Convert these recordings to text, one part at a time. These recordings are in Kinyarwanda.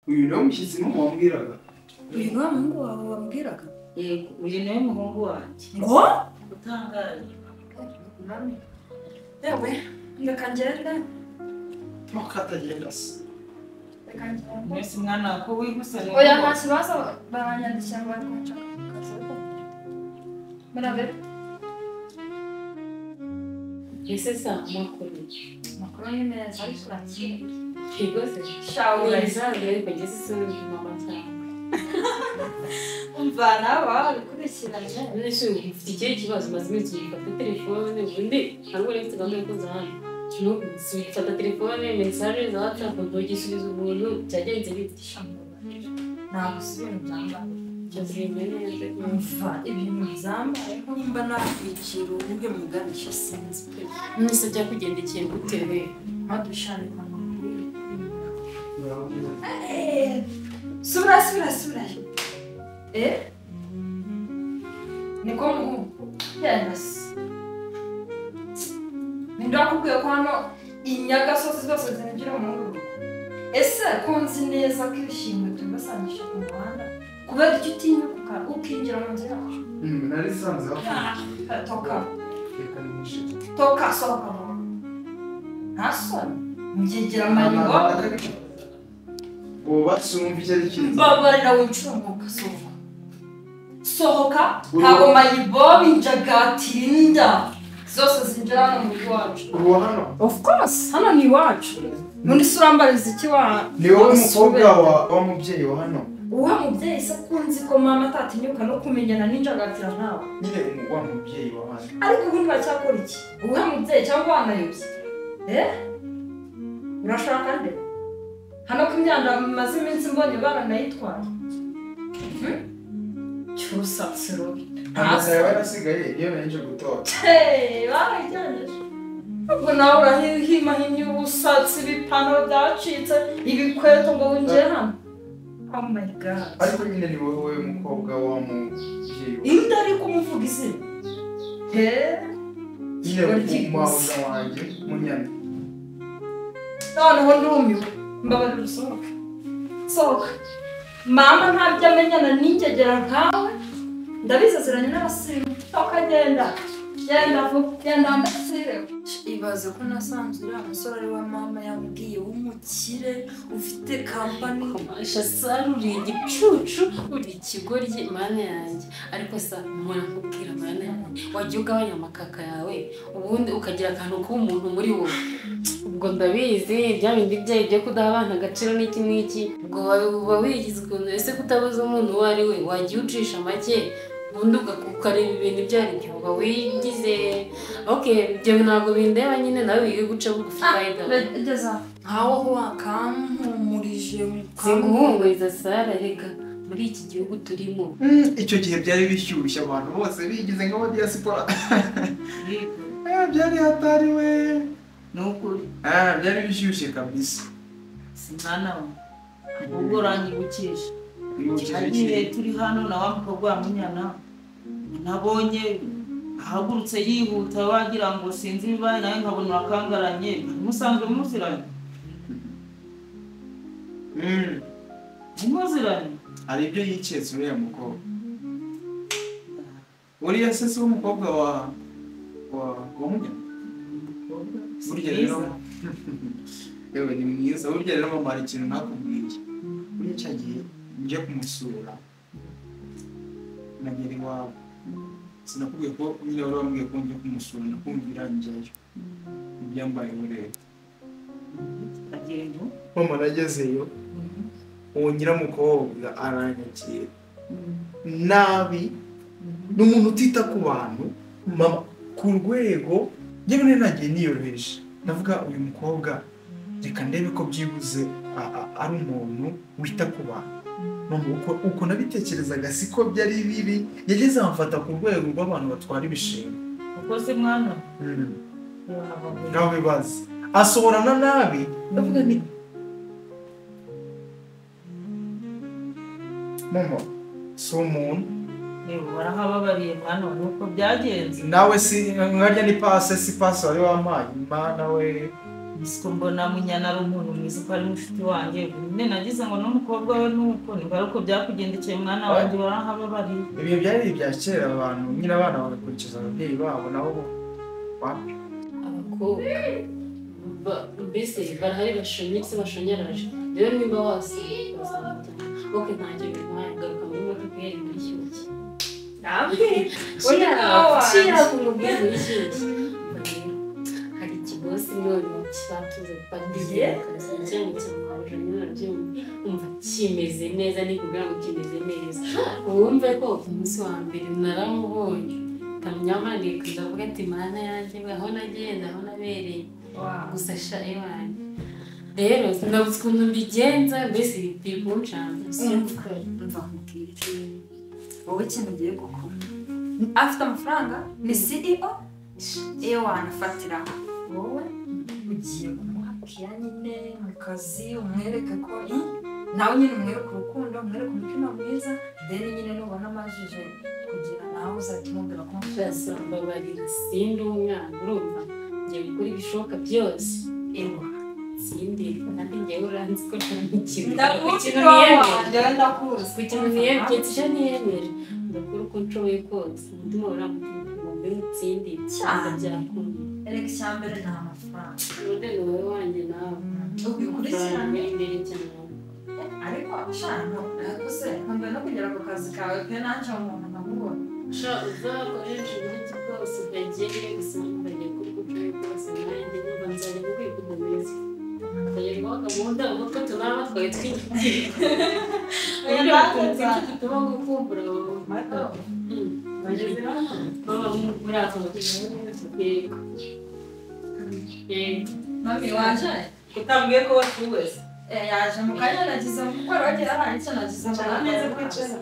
uyu niwe mushyitsi wambwiraga. Uyu niwe muhungu wawe wambwiraga? Yego, uyu niwe muhungu wanjye. Ngo? Utangaye. Yewe, reka ngende. Ntukatagenda se. Reka ngende. Mwese mwana ko wihuse rero. Oya nta kibazo baranyandikira ngo bari kunshaka akazi. Murabe. Ese sa makuru. Makuru ni meza ariko urakira. Yego se. Shawe. Urazaga ariko ngeze isoni mama cyane. Umva nawe ukurikiranye. Nese ufite ikihe kibazo maze iminsi ufata telefone ubundi ntabwo uri gahunda yo kuza hano. Ufata telefone message za WhatsApp ntugisubiza umuntu cyagenze bite? Ntabwo si ibintu byambaye. Cyazimye neza. Umva ibintu byambaye ko mba nakwikira ubuhe muganisha sinzi pe. Nese byakugendekeye gute we? Madushane kwa makuru. Sura. Niko muhungu. Yes. Ndakubwiye ko hano inyagasozi zose zinjira mu rugo. Ese konzi neza ko ibishimwe tubasangisha ku muhanda kubera icyo utinyuka ukinjira mu nzira yacu. Nari sanze aho. Toka. Reka nimushe. Toka sohoka. Hasoni. Ngegera amayingo. Uba sumva icyo ari cyiza. Mbabarira wincunguka sohoka. Sohoka ntabwo mayibobi njagatirinda. Zose zinjira hano mu iwacu. Ubu hano? Of course, hano ni iwacu. Nundi surambariza iki wa? Ni wowe mukobwa wa mubyeyi wa hano? Uwa mubyeyi se kunzi ko mama atatinyuka no kumenyana n'injagatira ntawe. Nyine wa mubyeyi wa hano. Ariko ubundi bacyakora iki? Uwa mubyeyi cyangwa wanayobye? Urashaka nde? Hano ko imyanda maze iminsi mbonye baranayitwaye. Cyusatse robi. Amasa barasigaye iyo naje gutora. Barajyanye. Ubwo nawe urahimahimye ubusatsi ibipantaro byacitse ibikweto ngo winjire hano. Oh my god. Ariko nyine ni wowe mukobwa wa mubyeyi. Inda ari kumuvuga izina. Nyine umwawuza wanjye munyana. Noneho ndumiwe. Mbabarira usohoke. Sohoka. Mama ntabyo amenyana n'ingegera nkawe. Ndabizaziranye n'abasirimu. Ukagenda. Genda mbasire. Ibaze ko nasanze uriya musore ari wa mama yambwiye w'umukire ufite kampani. Kumasha sari uri igicucu uri ikigoryi mana yanjye. Ariko sa mpora nkubwira mana yanjye. Wagiye ugabanya amakaka yawe ubundi ukagira akantu k'umuntu muri wowe. Ubwo ndabizi bya bindi byaye byo kudaha abana agaciro n'iki n'iki. Ubwo waba wigize ukuntu ese kutabuza umuntu uwo ari we wagiye ucisha make. Ubundi ukareba ibintu ibyo ari byo uba wigize ibyo ntabwo bindeba nyine nawe wige guca bugufi fayida Geza nkaho wakampumurije singuhumuriza Sara reka muri iki gihugu turimo icyo gihe byari bishyushye abantu bose bigize nk'aba diaspora byari hatari we Nukuri. Byari bishyushye kabisa. Simana we. Ubwo uranyibukije. Igihe turi hano na wa mukobwa wa Munyana nabonye ahagurutse yihuta wagira ngo sinzi bibaye nawe nkabona akangaranye musanzwe muziranye. Muziranye. Hari ibyo yiketse uriya mukobwa. Uriya se si umukobwa wa Munyana. Burya rero yewe ni mwiza. Burya rero mama hari ikintu nakubwiye. Burya cyagiye njya kumusura nagera iwabo sinakubwiye ko nyine wari wambwiye ko njya kumusura nakumvira njyayo ibyambaye ureba mama nagezeyo uwo nyiramukobwa aranyakira nabi n'umuntu utita ku bantu mama ku rwego njyewe nagiye niyoroheje ndavuga uyu mukobwa reka ndebe ko byibuze ari umuntu wita ku bantu uko nabitekerezaga siko byari bibi yageze amfata ku rwego rw'abantu batwara ibishimwe uko se mwana ngaho bibaza asohorana nabi ndavuga ni mama si umuntu warahababariye mwana nuko byagenze nawe si nkarya ni pase si pase wari wampaye imana we Isiko mbona Munyana ari umuntu urabizi ko ari mushiti wanjye nyine nagize ngo n'umukobwa we nuko niba ari uko byakugendekeye mwana wanjye barahaba bari ibihe byari ibya kera abantu nyine abana bagakurikiza ababyeyi babo nabo wapi abakobwa mbese barahari bashonyetse bashonyaraje rero nimba wasanga oke ntacyo bibaye ngaruka muri modoka yari muri shyushye kira ku mubwira muri shyushye hari ikigosi none kibatuze padiye cyangwa cyangwa nyine umva kimeze neza ni kugira ngo kimeze neza wumve ko umunsi wa mbere naramubonye tamyamaniye kuzavuga ati mana yanjye aho nagenda aho nabereye gusa sha iwanjye rero sinabuze ukuntu mbigenza mbese biri kunshanga mva nkubwire wowe ikintu ugiye gukora afite amafaranga ni CEO iyo wanafatira wowe ugiye kumuhakira nyine mu kazi umwereke ko nawe nyine umwereke urukundo umwereke umutima mwiza then nyine nubona amajije kugira nawe uzahita umubwira ko mbabarira sindi umwana urumva ngiye gukora ibishoboka byose ewa sindi kandi ngewe uranzi ko nta n'ikintu niyemere ndakora uko nshoboye kose umutima uramutima ngo mbe mutsindi cyangwa byakunda erega icyambere ni amafaranga none ni wowe wanjye nawe ubikurikirane imbere cyane ariko ashaka nakuze nkumva no kugera ku kazi kawe pe nanjye umuntu nkamubona uzakoresha uburyo bwose ukagiye gusa ukagiye kuri kucyo kose nanjye niba nzajya kukwikudomeza ukagerwaho gahunda umutwe tunaba twawe twinjiye tutuma gukumbura bageze baba muri ako yego mami waje utambwiye ko watuwese yaje mu kanya nagize kuko rogera hari icyo nagize ngo neza kwicara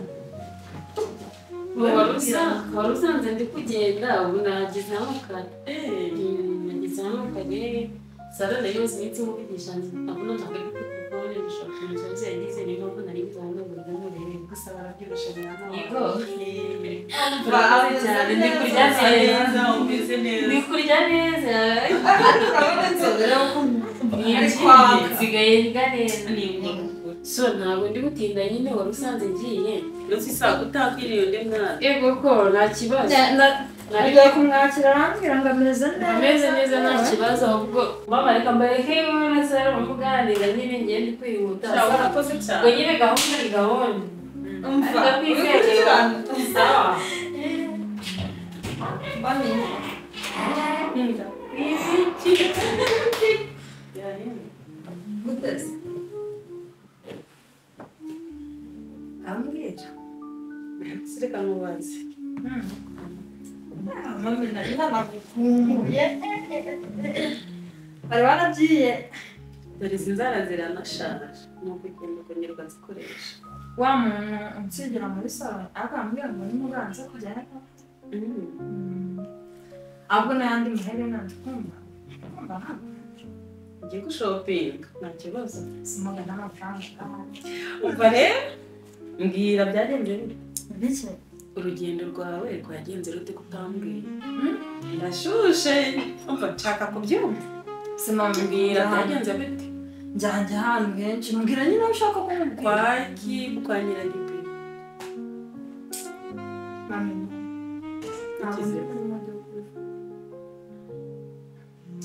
wari usanze ndi kugenda ubu nagize amukara nagize amukara sara nayo iminsi mubigisha ndabona ntabwo ari kuri telefone nishaka umusozi yagize niyo mpamvu nari nzanga ngo ndamurebe gusa barabyibushye yego baraze cyane ndi kurya neza umeze neza ndi kurya neza urabona nzobera ko nsigaye ndya neza so ntabwo ndi gutinda nyine wari usanze ngiye uzi saa utakwiriye undi mwana yego ko nta kibazo nagiye kumwakira arambwira ngo ameze neza nta kibazo ahubwo mama reka mbareke wowe na sara mukuganira nyine ngiye ndi kwihuta urakoze cyane ngo nyine gahunda ni gahunda umva sawa bami guteze ambwira sireka mubaze mami nari nanagukumbuye bari baragiye dore izi nzara ziranashaje ni ukugenda ukongerwa zikoresha wa muntu unsigira muri salo akambwira ngo nimuganze kujyana ahubwo n'ayandi maherena ndikumva ugiye gushopinga nta kibazo simuga n'amafaranga umva rero mbwira byagenze bike urugendo rwawe rwagenze rute kutambwira ndashushe umva nshaka kubyumva simambwira byagenze bite njyanje ahantu henshi mbwira nyine aho ushaka kumubwira kwa nyiraripe mami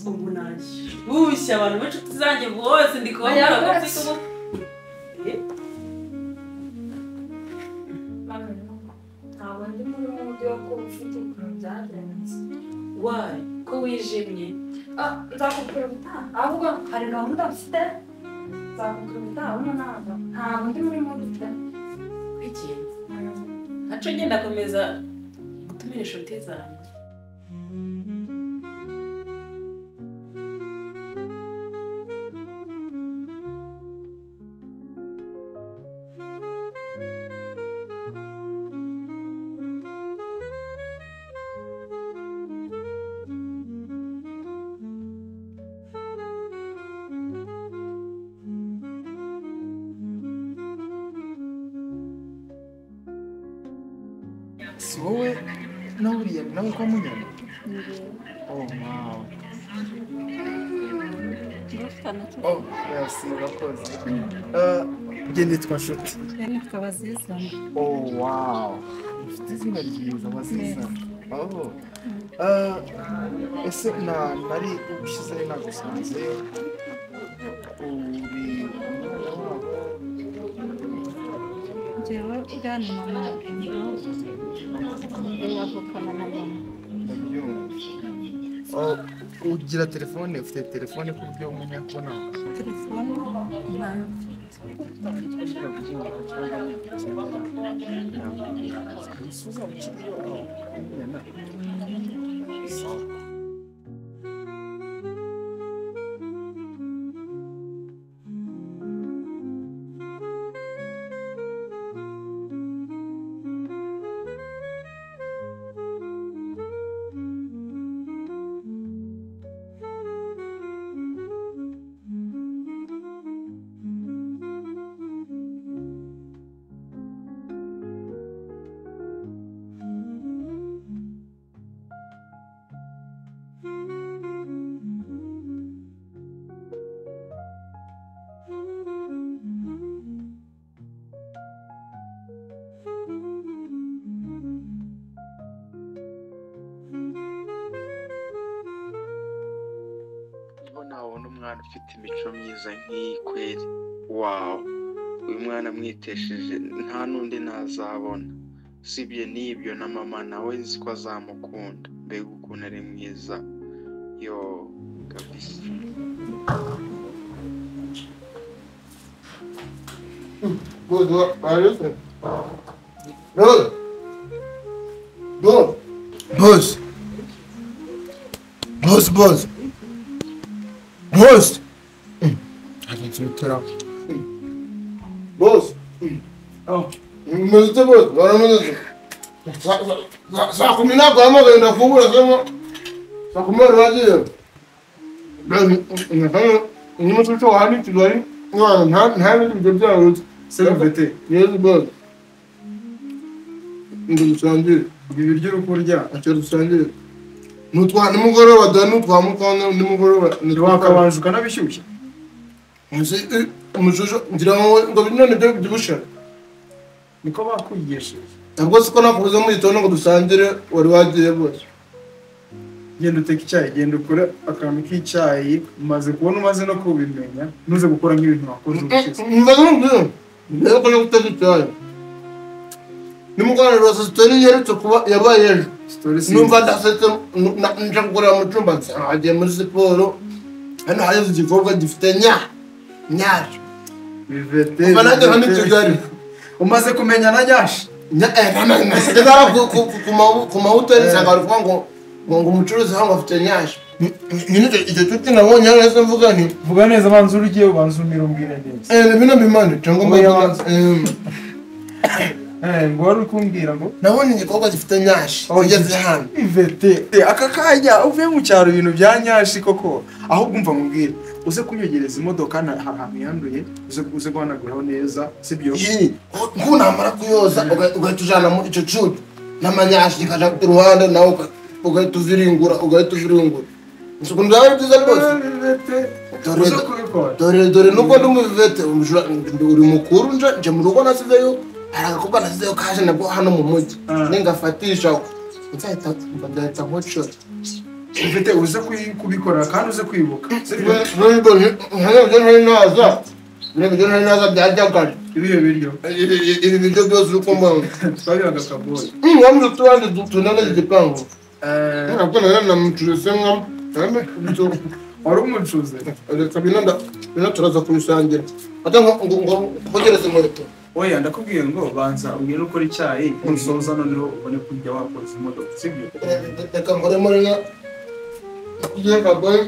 ubu nashyushye abantu b'inshuti zanjye bose ndi kubabwira ko mfite ubu ntabwo ndi muri mubi wo kuba ufite ukuntu byagenze wayi ko wijimye nzakubwira ubutaha ahubwo hari gahunda mfite nzakubwira ubutaha ahubwo ntabwo ndi muri mubi ufite kwigenza ntaco ngenda akomeza gutumira inshuti zanjye si wowe n'uriya nawe kwa munyana oh wow Oh, merci, urakoze. Njye nitwa Nshuti. nitwa Baziza. Oh, wow. Ufite izina ryiza, Baziza. Oh. Ese nari ushyizeho nagusanze uri umwana wabo? Njyewe uriya ni mama yavukana na mama. Oh, ugira telefone, ufite telefone ku buryo umuntu yakubona? Telefone ntayo. Nabona umwana ufite imico myiza nk'iyi kweri, wawu, uyu mwana amwitesheje nta n'undi nazabona, usibye n'ibyo na mama nawe nzi ko azamukunda, mbega ukuntu ari mwiza, yo kabisa. Good, are you listening? Good. Good. Boss. Boss. Boss. I can see it out. Boss. Oh. Mr. Boss, what am I doing? Sakumina kwa mwa kwenda kubura sema. Sakumina raje. Ni mtu wa hali tudai. Nta nta ruti. Selvete. Yes, boss. Ndusangire. Ibiryo uri kurya. Icyo dusangire. Nutwa nimugoroba da nutwa mukana nimugoroba Ntiwakabanje ukanabishyushya. Umujojo ngira ngo none byo byibusha. Niko bakwigisha. Ntabwo siko nakubuze mu gitondo ngo dusangire wari wagiye bose. Genda uteka icyayi, genda ukore akantu k'icyayi, umaze no kubimenya, ntuze gukora nk'ibintu wakoze ubushize. Mbaza n'ubwo. Rero ko no guteka icyayi. Nimugoroba rwose story yeretse kuba yabaye ejo. Numva ndasetse nje kugura mu cyumba nsagiye muri siporo. Hano hari igikorwa gifite nyaje. Bivete. Kuva najya hano i Kigali. Umaze kumenya na nyashi. Ndagara ku mahoteli nsanga bari kuvuga ngo umucuruzi hano afite nyaje. Nyine icyo tuti nabonye neza mvuga nti Vuga neza banza urugiye ubanza umbwire neza. bino bimane cyangwa Umuyabanza. Ngo wari kumbwira ngo nabonye igikorwa gifite nyashi. Ugeze hano. Ivete. Aka kanya uvuye mu cyaro ibintu bya nyashi koko. Ahubwo umva mubwire. Uze kunyogereza imodoka ahantu yanduye, uze guhanaguraho neza, sibyo? Nkunamara kuyoza ugahita mu icyo cucu n'amanyashi kikaja ku ruhande nawe ugahita uviringura. Nsuku ndawe byiza rwose. Dore nubwo ndi umuvete uri mukuru nje mu rugo nasizeyo hari agakobwa nasizeyo kaje nabwo hano mu mujyi ningafatisha nzahita nkoco. Ivete uze kubikora kandi uze kwibuka. Ibyo ntari naza byajyagari. Ibihe biryo. Ibi biryo byose uko mbona. Twabiraga kaboyi. Wamwe tuwandi tunana igipangu. Ntabwo namucuruze mwa. Wari umucuze. Reka bino turaza kubisangira. Ata ngo kugereza inkweto. Oya ndakubwiye ngo banza ubwire ukora icyayi ntusoza noneho ubone kujya wakoza imodoka, sibyo? Reka nkore muri na kugiye kagoye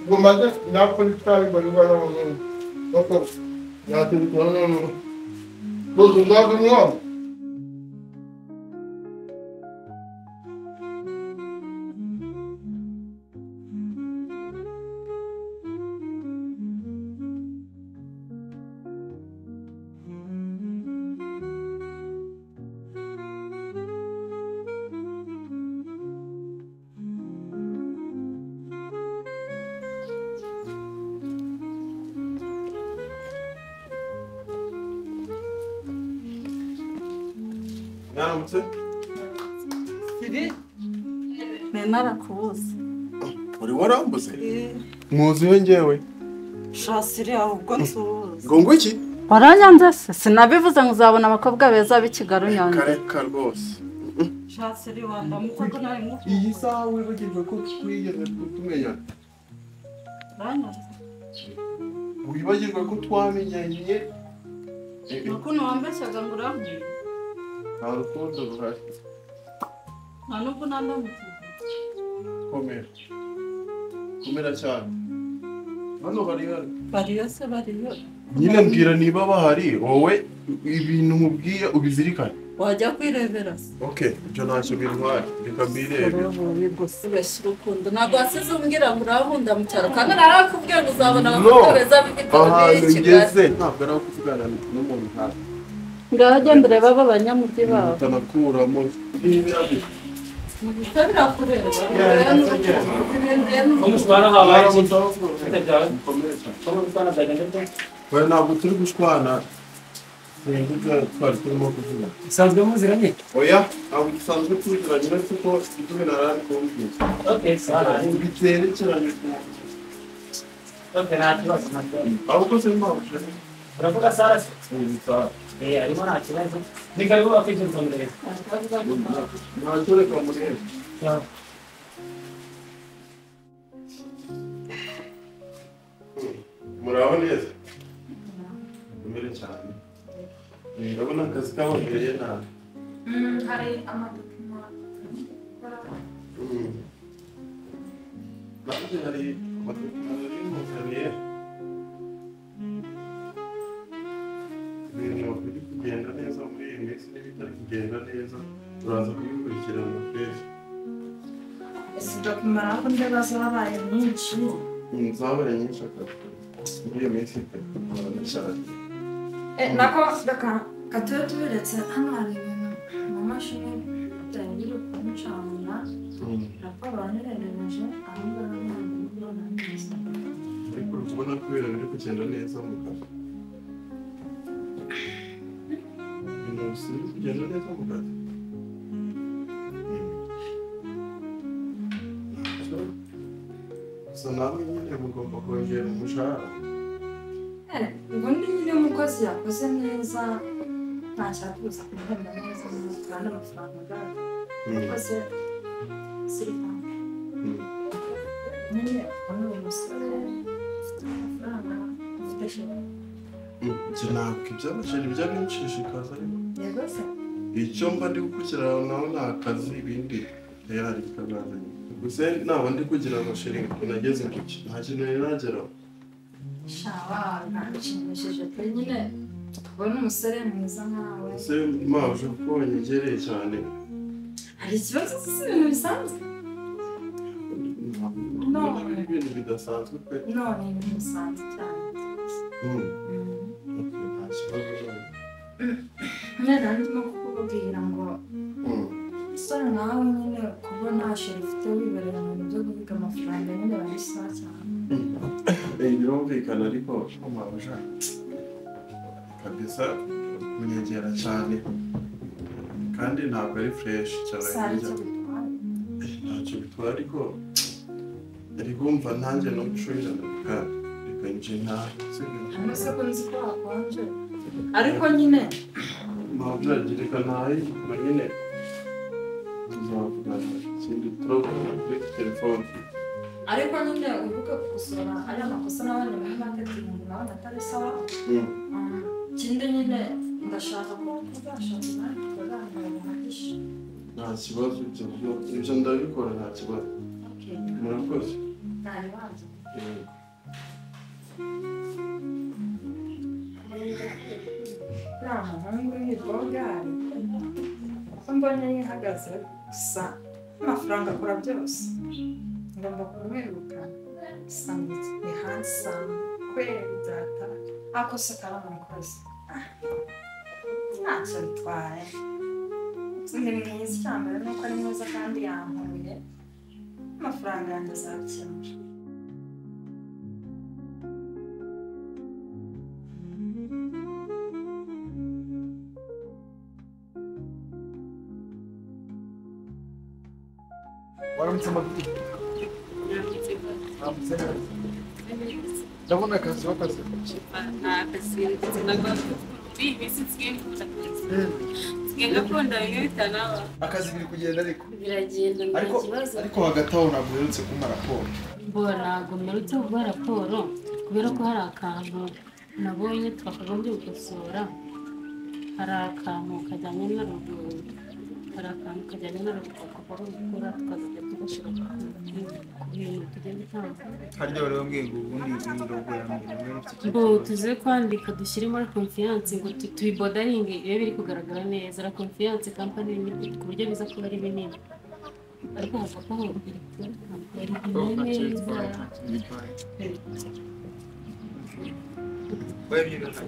gumaze nakora icyayi bari bana mu. Oko yatubikora no. Bozo ndabimwa. Yaramutse? Ni narakubuze. Uri warambuze? Mwuzuye njyewe. Shasiri ahubwo nsuhuza. Ngo ngo iki? Waranyanze se? Sinabivuze ngo uzabona abakobwa beza b'i Kigali unyanze. Kareka rwose. Shasiri wandamutse ko nari mu. Iyi saha wibagirwe ko twigeze tumenyana. Waranyanze. Wibagirwe ko twamenyanye. Nukuntu wambeshyaga ngo urambuye. Nta rukundo ruhari. Nta nubwo nandamutse. Komera. Komera cyane. Hano bariyo se bariyo. Nyine mbwira niba bahari wowe ibintu mubwiye ubizirikane. Wajya kwirebera se. Okay, ibyo ntacyo bintwara. Reka mbirebe. Rwose ubeshya urukundo. Ntabwo wasize umbwira ngo urahunda mu cyaro kandi narakubwiye ngo uzabona abakobwa beza b'i Kigali. Ntabwo ari kuvugana n'umuntu nkawe. Ngaho genda urebe abo banyamujyi babo. Utanakuramo. Oya ntabwo turi gushwana. Twari turimo kuvuga. Usanzwe muziranye? Oya ntabwo dusanzwe tuziranye uretse ko ibyo narari kumbwira. Okay, sawa. Biterekeranye. Okay, nta kibazo. Ahubwo se mpamvu ushaka. Uravuga Sara se? Sawa. Arimo nta kibazo. Ni karibu wakwinjira mu rero. Ntacyo reka murebe. Muraho neza? Mbere cyane. Ndabona akazi kababereye nabi. Hari amadokima. Nanjye hari amadokima y'umukaniye. Ibintu biri kugenda neza muri iyi minsi n'ibitari kugenda neza turaza kubikurikirana kenshi. Izi dokima ntabwo ndeba zabaye nyinshi. Zabaye nyinshi akazi muri iyo minsi ikagorana cyane. Nako katube tubiretse hano hari ibintu mu mashini bitangira kumucana. Raporo banyoherereje aho ngaho ntabwo neza. Ariko uri kubona ko ibintu biri kugenda neza mu kazi. Ibintu biri kugenda neza mu kazi. Gusa namwe nyine mugomba kongera umushahara. Ubundi nyine umukozi yakoze neza nta cyatubuza kumuhemba neza kandi amafaranga agana. Umukozi sirikana. Nyine ubona uyu musore ufite amafaranga ufite shema. Ibyo ntabwo iby'abaceri by'abinshishikaza ariko. Yego se? Icyo mba ndi gukurikirana nawe ni akazi ibindi tayari bikazazanye. Gusa naba ndi kugira ngo sheri nageze ku ki nta kintu nari nageraho. Shawa ntabishimishije pe nyine ubona umusore mwiza nkawe. Ese mpamvu ko wanyegereye cyane. Hari ikibazo si ibintu bisanzwe? No. Ibintu bidasanzwe pe. No, ni ibintu bisanzwe cyane. Nta kibazo none. Nyine ndimo kukubwira ngo umusore nawe nyine kubona nta sheri ufite wibereye mu bintu byo guhiga amafaranga nyine barisa cyane. Birumvikana ariko mpamvu kabisa kunyegera cyane kandi ntabwo ari fresh cyane. Ntacyo bitwara ariko arigumva nanjye no gushorera reka nje nta amase ko nzi ko wakonje ariko nyine mpamvu yagirika ntayi nyine tuzavugana ikindi turabona kuri telefone. ariko nyine uvuga gusora ari amakosa n'abandi muri marketing n'abandi atari sawa. Ikindi nyine ndashaka ko tuzashaka tukaganira buhagije. Nta kibazo ibyo ndabikora nta kibazo. Murakoze. Nta bibazo. Nta muhungu w'ibogari ko mbonye yihagaze gusa amafaranga akora byose ngomba kumwiruka ni handsome kweli data ako se karama umukozi ntacyo bitwaye ni mwiza icyambere nuko ari mwiza kandi yankuye amafaranga yanjye azakemura. waramutse mabiti ndabona akazi wakazi akazi biri kugenda ariko biragenda nta kibazo ariko hagati aho ntabwo uherutse kumpa raporo ntabwo mperutse kuguha raporo kubera ko hari akantu nabonye twakagombye gukosora hari akantu kajyanye na ruguru tukaba gukora tukazajya tugashyira ku bintu tugiye gutanga harya wari wambwiye ngo ubundi iyi logo ya mbere ngo tuze kwandika dushyiremo la confiance ngo tuyibodaringe iyo biri kugaragara neza la confiance company limited ku buryo biza kuba ari binini ariko hafataho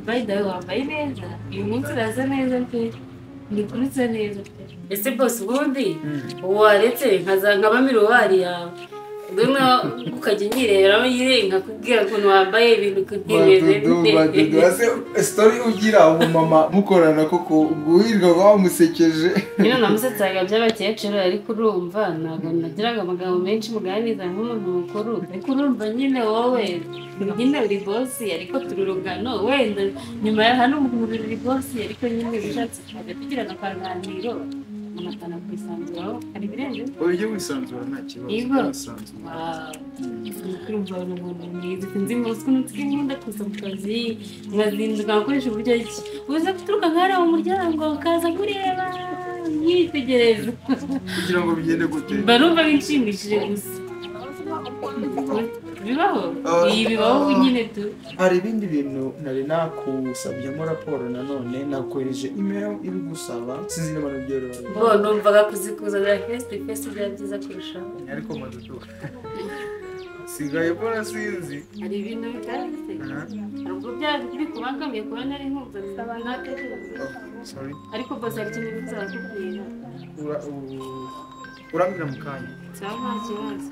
by the way wambaye neza uyu munsi uraza neza pe ndikurutse neza pe ese boss ubundi waretse nkaba miruwari yawe Duna ukajya nyireberaho nkakubwira ukuntu wambaye ibintu kubyemeze story ugira ubu mama mukorana koko guhirwa wamusekeje nyine namusetsaga by'abakecuru ariko urumva ntabwo nagiraga amagambo menshi muganiriza nk'umuntu mukuru ariko urumva nyine wowe nyine uri boss ariko tururugano wenda nyuma ya hano umuntu uri boss ariko nyine bishatse tukajya tugirana akaganiro amatana kwisanzuraho hari birenze ujye wisanzura nta kibazo kurumva umuntu mwiza sinzi umunsi ukuntu twikunda kuza mu kazi nkazinduka nkoresha uburyo ki uza guturuka nk'ahari mu muryango ukaza kureba mwitegereza kugira ngo bigende gute barumva binshimishije gusa bibaho bibaho nyine tu hari ibindi bintu nari nakusabyemo raporo nanone nakohereje email iri gusaba sinzi niba nabyoroheje numvaga kuzikuzanira face to face byari byiza kurushaho ariko madudu sigaye mbona sinzi hari ibintu bitanditse hari ubwo byari bikubangamiye kuba nari nkumva bisaba natekereza ariko bose hari ikintu bizakubwira urambwira mu kanya cyangwa nta kibazo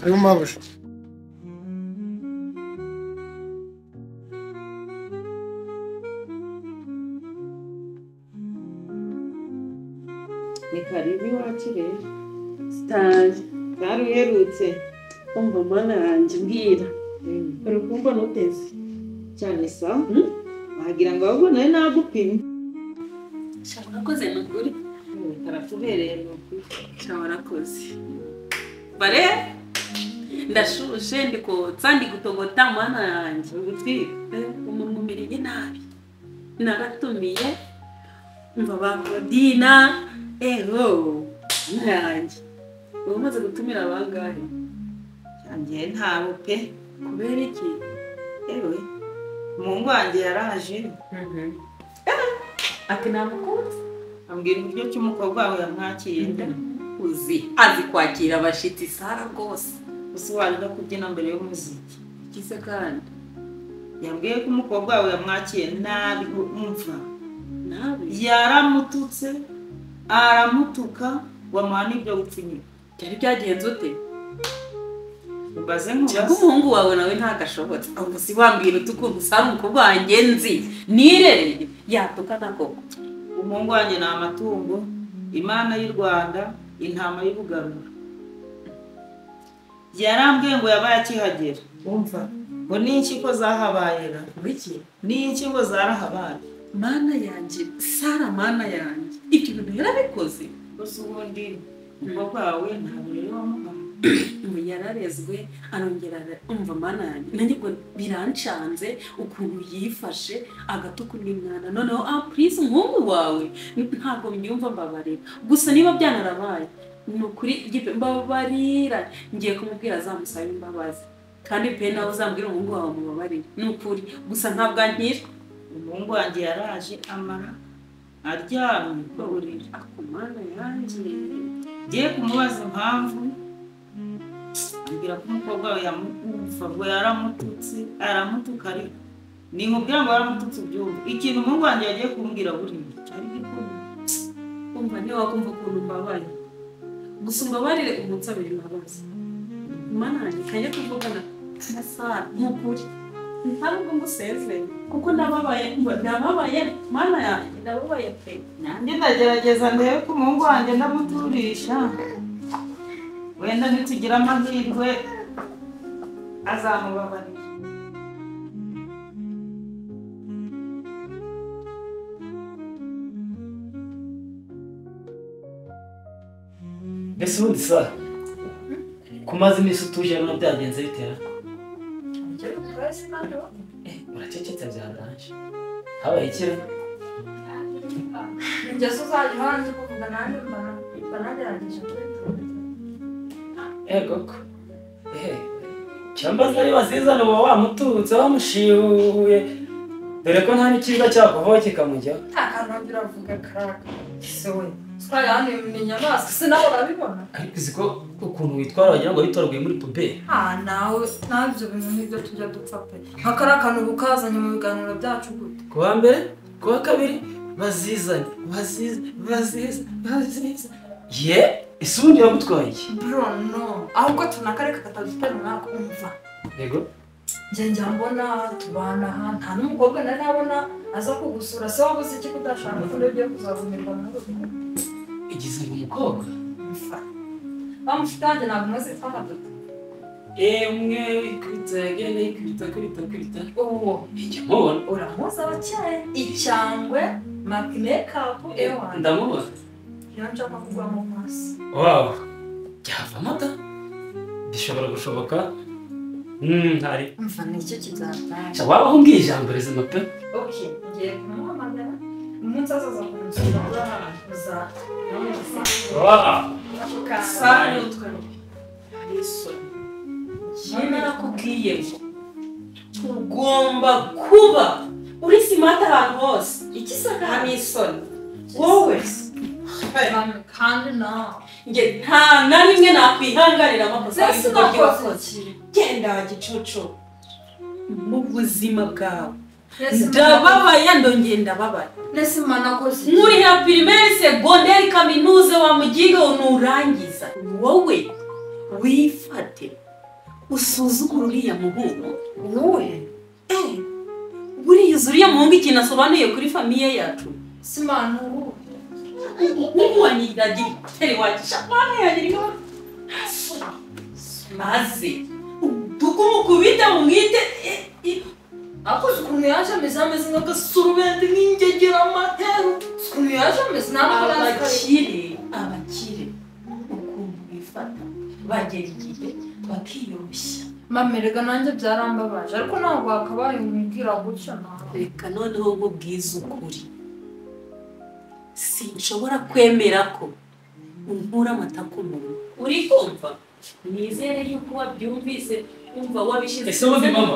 Aí uma vez. Ni karibu iwacu rero sitaje bwari uherutse umva mana yanjye mbwira urukumva nuteze cyane sa wagira ngo ahubwo nawe nagupima shaka urakoze ni ukuri karatubereye ni ukuri cyangwa warakoze bare ndashushe ndikotsa ndigutogota mana yanjye ugutwite umuntu umereye nabi naratumiye umva bakodina ego nanjye umaze gutumira abangahe cyangye ntabo pe kubera iki ewe umuntu wanjye yaraje ati namukunze ambwira uburyo cy'umukobwa wawe yamwakiye uzi azi kwakira abashitsi sara rwose usobanura kubyina mbere y'umuziki ikize kandi yambwiye ko umukobwa wawe yamwakiye nabi umva nabi yaramututse aramutuka wamuha n'ibyo gupfunyika byari byagenze ute ubaze nkubaze umuhungu wawe nawe ntagashobotse ahubwo si wambwira utukuntu usara umukobwa wanjye nzi nirereye yatukana koko umuhungu wanjye ni amatungo imana y'u Rwanda intama y'ubugarura yarambwiye ngo yabaye akihagera umva ngo n'iki ko zahabayera biki n'iki ngo zarahabaye mana yanjye sara mana yanjye ibyo bintu yarabikoze gusa ubundi umukobwa wawe ntabwo rero wamuhaye ngo yararezwe arongera umva mana yanjye nanjye ngo birancanze ukuntu yifashe agatuku n'umwana noneho please umuhungu wawe ntabwo mbyumva mbabarira gusa niba byanarabaye ni ukuri mbabarira ngiye kumubwira azamusaba imbabazi kandi pe nawe uzambwira umuhungu wawe mubabarire ni ukuri gusa ntabwo ankira umuhungu wanjye yaraje amara aryamye ku buriri ku mana yanjye ngiye kumubaza impamvu ambwira ko umukobwa we yamukufa ngo yaramututse aramutuka ariko ni nkubwira ngo yaramututse ubyumva ikintu umuhungu wanjye yagiye kumbwira buriya ari gikomeye umva ntiwakumva ukuntu mbabaye gusa umbabarire umunsabire imbabazi mana yanjye kajya kuvugana na Sara n'ukuri ntabwo ngusezeye kuko ndababaye mana yanjye ndababaye pe nanjye ndagerageza ndebe ko umuhungu wanjye ndamuturisha wenda nitugira amahirwe azamubabarira mbese ubundi Sara kumaze iminsi utuje rero byagenze bitera uracecetse byaranje habaye ikira ingeso uzajya hanze kuvuga nanjye banagerageje koko cyangwa se ari bazizana uba wamuturutse wamushihuye dore ko nta n'ikiza cyakuvaho kikamujyaho nta kantu biravuga karaka se we twari hano ni inyamaswa se nawe urabibona ariko uzi ko ukuntu witwara wagira ngo witoraguye muri puberi nawe ibyo bintu nibyo tujya dupfa pe nka kariya kantu bukazanye mu biganiro byacu gute ku wa mbere ku wa kabiri bazizane ye ese ubundi yagutwaye iki bro no ahubwo tunakareka katadutera umwaka umva yego njya mbona tubana aha nta n'umukobwa nari nabona aza kugusura se wabuze iki kudashaka ko ugiye kuzagumirwa mu rugo igize umukobwa bamufite ntabwo maze twakaduta umwe ikubita yagenda ikubita uwo njya mubona uramuzi abakeye icyangwe makeup ewa ndamubona niyo nshaka kugwa mu maso wawu byavamo da bishobora gushoboka hari mva nicyo kizatanga wabaho umbwiye ijambo rizima pe okay ngiye kumuhamagara umunsi azaza kumusura uza Sara n'utwe hari isoni nyine nakubwiye ngo ugomba kuba uri simata ahantu hose iki se kandi isoni wowe kandi nawe nge nta na rimwe nakwihanganira amakosa y'ibyo wakoze genda gicucu mu buzima bwawe ndababaye ndongeye ndababaye nese mana koze muri ya primaire secondaire kaminuza wa muginga unurangiza wowe wifate usuzugura uriya muhungu wowe buriya uriya muhungu ikintu asobanuye kuri famiye yacu simana ubu wanyidagira teri wagisha mwana yagira maze tukumukubita mumwite akoze ukuntu yaje ameze nk'agasurubende nk'ingegera amateru ukuntu yaje ameze abakire ukuntu bifata bagera igihe bakiyoroshya mamerega nanjye byarambabaje ariko ntabwo wakabaye umubwira gutyo nawe reka noneho nkubwize ukuri sinshobora kwemera ko unkura amata ku munwa uri kumva nizere yuko wabyumvise umva wabishyize ese ubundi mama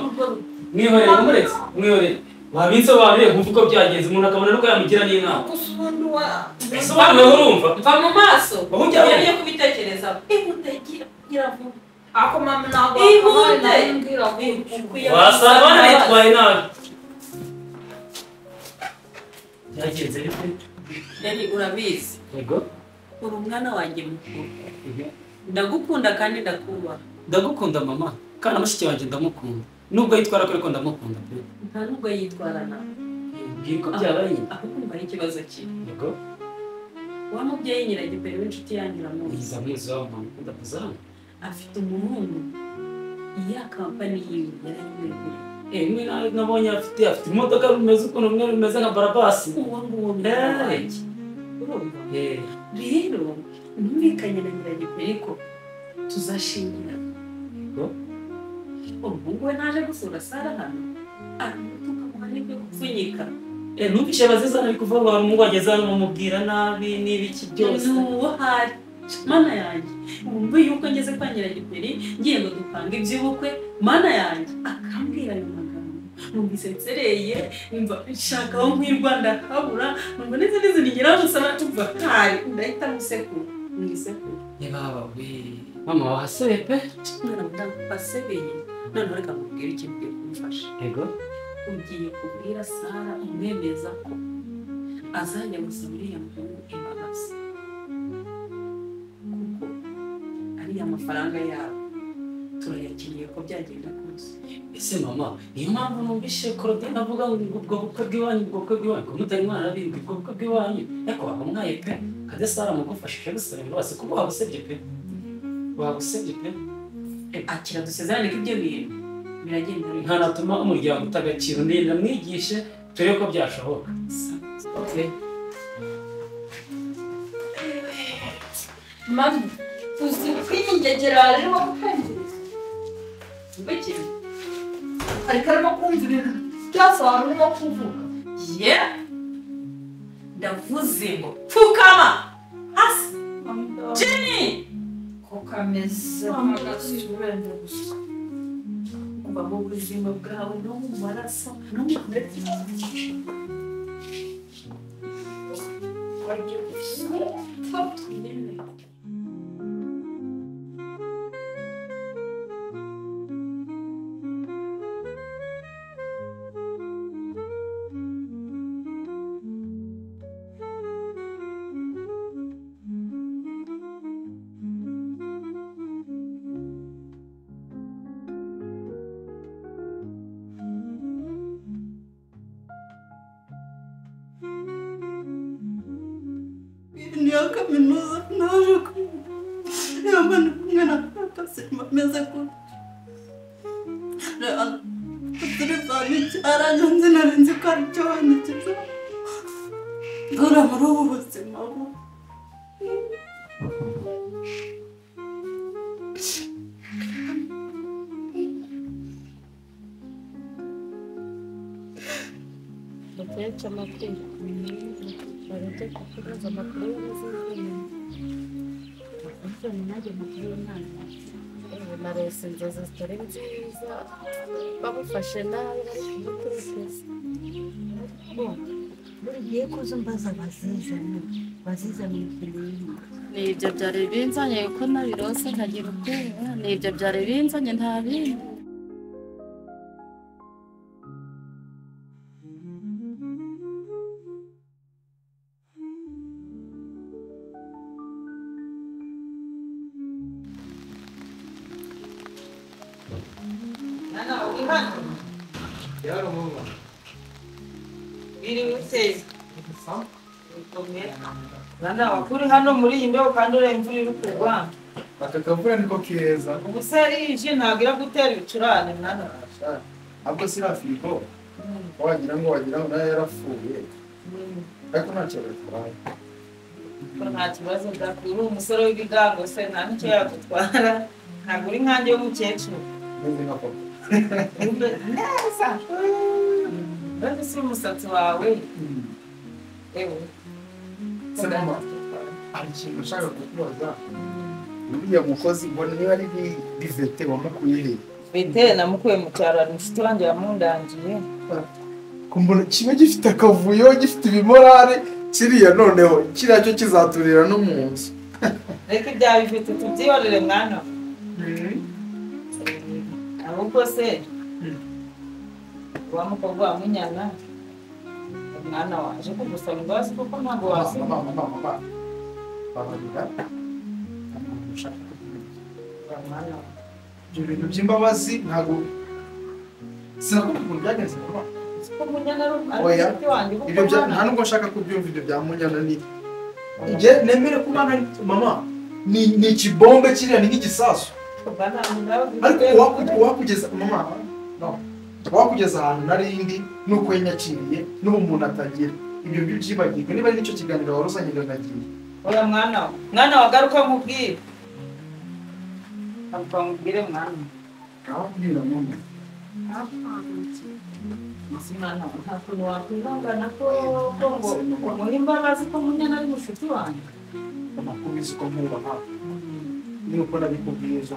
mwihorere wabinsobanuriye nkumva uko byagenze umuntu akabona nuko yamugira n'inama ese ubundi wewe urumva mva mu maso ugiye kubitekereza gira vuba ako mama ntabwo wakabaye umubwira gutyo wasabana bitwaye nabi byagenze bite Deni urabizi yego uri umwana wanjye mukuru ndagukunda kandi ndakubaha ndagukunda mama kandi mushiki wanjye ndamukunda nubwo yitwara ko ndamukunda pe nta nubwo yitwarana mbwira ko byabaye aho kumva ari ikibazo cye yego wa mubyeyi nyiragiperi w'inshuti yanjye uramuzi yiza muzi wawe mama ukunda kuzana afite umuhungu iya kampani yiwe yarayimweguriye mwe nabonye afite imodoka rumeze ukuntu rumwe rumeze nka barabasi uwo nguwo mwana wanjye urumva rero numvikanye na nyiragiperi ko tuzashingira umuhungu we naje gusura Sara hano aramutuka mu hari byo gupfunyika numvise bazizana ari kuvuga ngo umuhungu ageze hano mumubwira nabi n'ibiki byose n'uwo hari mana yanjye wumva yuko ngeze kwa Nyiragiperi ngiye ngo dupanga iby'ubukwe mana yanjye akambwira ayo magambo numvise nsereye imva nshaka aho nkwirwa ndakabura numva neza neza ni Nyiramusana tuva kare ndahita musekuru mwisekuru baba we mama wahasebe pe ndasebeye none reka mubwire ikintu giye kumufasha yego ugiye kubwira Sara umwemeza ko azajya gusaba uriya muhungu imbabazi kuko ariya mafaranga yawe turayakiriye ko byagenda kose. ese mama niyo mpamvu numvise Claudine avuga ngo ubwo bukwe bw'iwanyu ko mutari mwarabindi ubwo bukwe bw'iwanyu ariko wamwaye pe kade Sara mugufashije gusaba imbabazi kuko wabusebye pe akira dusezerane ko ibyo bintu biragenda ntanatuma umuryango utagakira ndenda mwigishe turebe ko byashoboka. Okay. Mama, uzi kwiyongera rero kwumviriza. Mbeki. Ariko arimo kumviriza. Cyasa arimo kuvuga. Yeah. Ndavuze ngo pfukama. Asi. Jenny. Kokameza magasubende gusa. Kuba mu buzima bwawe no mu maraso no mu mutima. kaminuza naje yamana kumwana akasema meza ko telefone aranyonze narenze ko ari cyo nikiza dora muri ubu buzima Bateca amakuru baretse kukubaza amakuru y'abazazanye nanjye amakuru y'umwana narese inzozi zitari nziza bamufashe nabi bari kumutoteza buri gihe kuza umbaza bazizana ibintu nibyo byari binzanye kuko nabirose nkagira ubwoba nibyo byari binzanye nta bindi Yaro mama. Biri uteze. Nana wakuri hano muri iyi mbeho kandi ure imvura iri kugwa. Aka kavura niko keza. Ubuseri ije ntagira gutera ibicurane mwana. Abwo sira firigo. Wagira ngo nayo yarapfuye. Ariko ntacyo bitwaye. Ko nta kibazo ndakuru umusore w'ibigango se nta nicyo yagutwara. Ntabwo uri nkanjye w'umukecuru. Nzi nka papa. Neza. Bari si umusatsi wawe. Ewe. Mama. Ari ikintu ushaka kukubaza. Uriya mukozi mbona niba ari bivete wamukuye he? Bete namukuye mu cyaro inshuti wanjye yamundangiye. Kumbona kiba gifite akavuyo gifite ibimorare kiriya noneho kiriya cyo kizaturira no mu nzu. Reka ibya bifite tubyiyorere mwana. Ahubwo se wa mukobwa wa munyana mwana waje kugusaba imbabazi kuko ntabwo wasi mama babarira mwana ibyo bintu by'imbabazi ntabwo sinakubwira ukuntu byagenze kuba ko munyana oya ari wanjye kuko ibyo nta nubwo nshaka kubyumva ibyo bya munyana ni njye nemere ko mwana mama ni ikibombe kiriya ni nk'igisasu ariko wakugeza mama no wakugeza ahantu narindi nuko yenyakiriye n'ubu umuntu atagira ibyo byibagirwa niba ari nicyo kiganiro waruzanye ndagiye oya mwana wagaruka nkubwire ntabwo nkubwire mwana abwira mama mwana nta kuntu wakwihangana ko umuha imbabazi ko munyana ari mushuti wanjye amakuru uzi ko nkuba hafi nuko nabikubwiye izo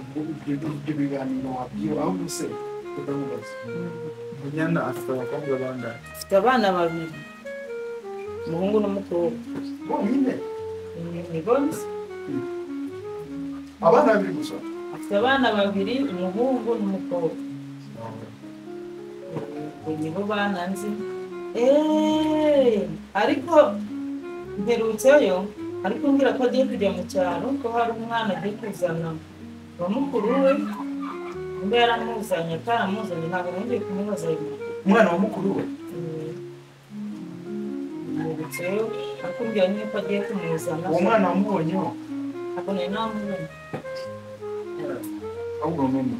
ibyo biganiro wabwiwe ahubwo se ukamubaza munyana afite abakobwa bangahe afite abana babiri umuhungu n'umukobwa bonyine ni bonse abana babiri gusa afite abana babiri umuhungu n'umukobwa nibo bananze ariko mperutseyo ariko mbwira ko agiye kujya mu cyaro ko hari umwana agiye kuzana wa mukuru we mbe yaramuzanye ataramuzanye ntabwo nongeye kumubaza umwana wa mukuru we mperutseyo akubwira nyine ko agiye kumuzana uwo mwana wamubonyeho ntabwo nari namubonye ahubwo mama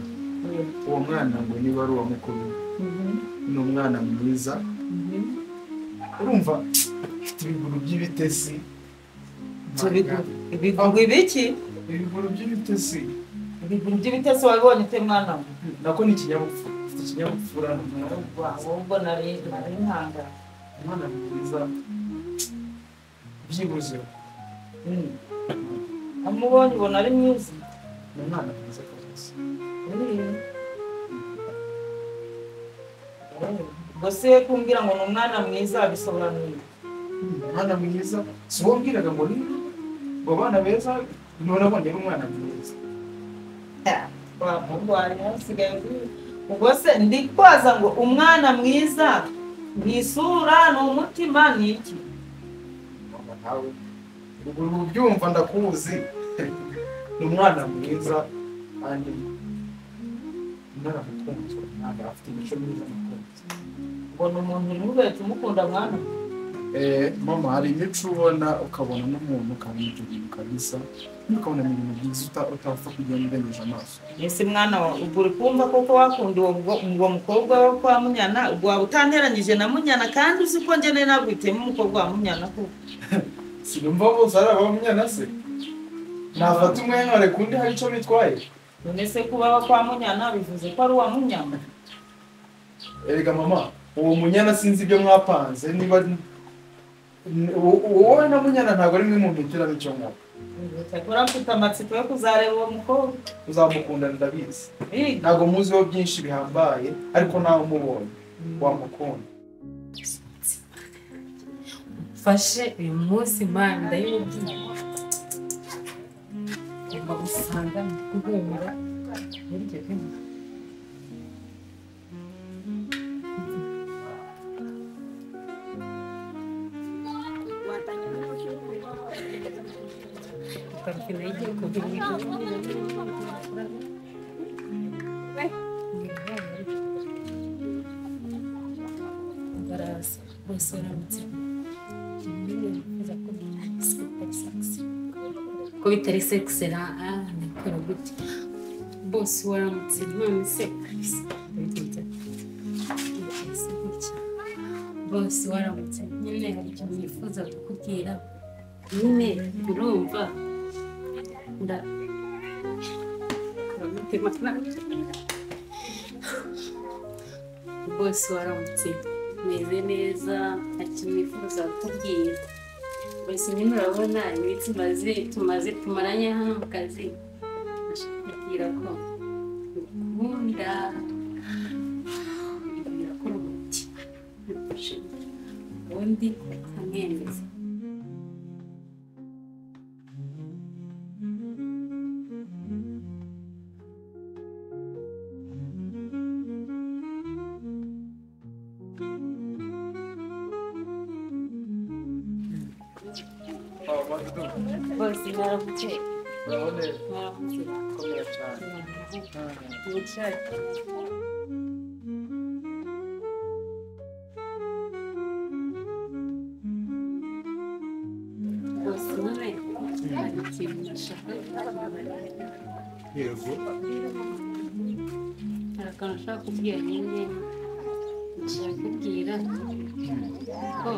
uwo mwana ngo niba ari uwa mukuru ni umwana mwiza urumva ufite ibiguru by'ibitesi ibiguru ibiki ibiguru by'ibitesi ibiguru by'ibitesi wabibonye ute mwana we nako ni ikinyabupfura ufite ikinyabupfura ahubwo nari ntanga umwana mwiza byibuze amubonye ubona ari mwiza ni umwana mwiza kabisa ubwo se kumbwira ngo ni umwana mwiza bisobanuye umwana mwiza si wowe mbwiraga ngo ni ngo abana beza none abonye ari umwana mwiza ubwo se ndi kwaza ngo umwana mwiza ni isura ni umutima ni iki ubu byumva ndakuzi ni umwana mwiza kandi umwana mukunzwe ntabwo afite imico myiza mukunzi ubona umuntu uri wese umukunda mwana mama hari imico ubona ukabona n'umuntu ukamwitegereza kabisa ukabona ni ibintu byiza utapfa kugenda uganisha amaso ese mwana wawe ubwo uri kumva koko wakunda uwo mukobwa wo kwa Munyana ubwo waba utanteranyije na Munyana kandi uzi ko njye nari nagwitiyemo umukobwa wa Munyana koko sinumva bose ari aba Munyana se nafata umwe nkare kundi hari icyo bitwaye none se kuba kwa Munyana bivuze ko ari uwa Munyana erega mama uwo Munyana sinzi ibyo mwapanze niba wowe na Munyana ntabwo ari mwe mu mitira n'icyo mwaka cyakora mfite amatsiko yo kuzareba uwo mukobwa uzamukunda ndabizi ntabwo muziho byinshi bihambaye ariko nawe umubonye wamukunda mfashe uyu munsi Imana ndayibabwiye ngomba gusanga guhumura buryo bimwe Karfina igiye kugira baraza bose baramutse ko bitari sexera ndakora gute bose waramutse none se bose waramutse nyine hari icyo nifuza kukubwira nyine urumva bose waramutse meze neza ntacyo nifuza kukubwira bose nyine urabona iminsi tumaranye hano mu kazi ndashaka kubwira ko ukunda birakora umuti ubundi ukamwemeza bose mwaramutse mwaramutse komera cyane wicaye bose nyine hari ikintu gishaka yego hari akantu ushaka kubwira nyine nshaka kubwira ko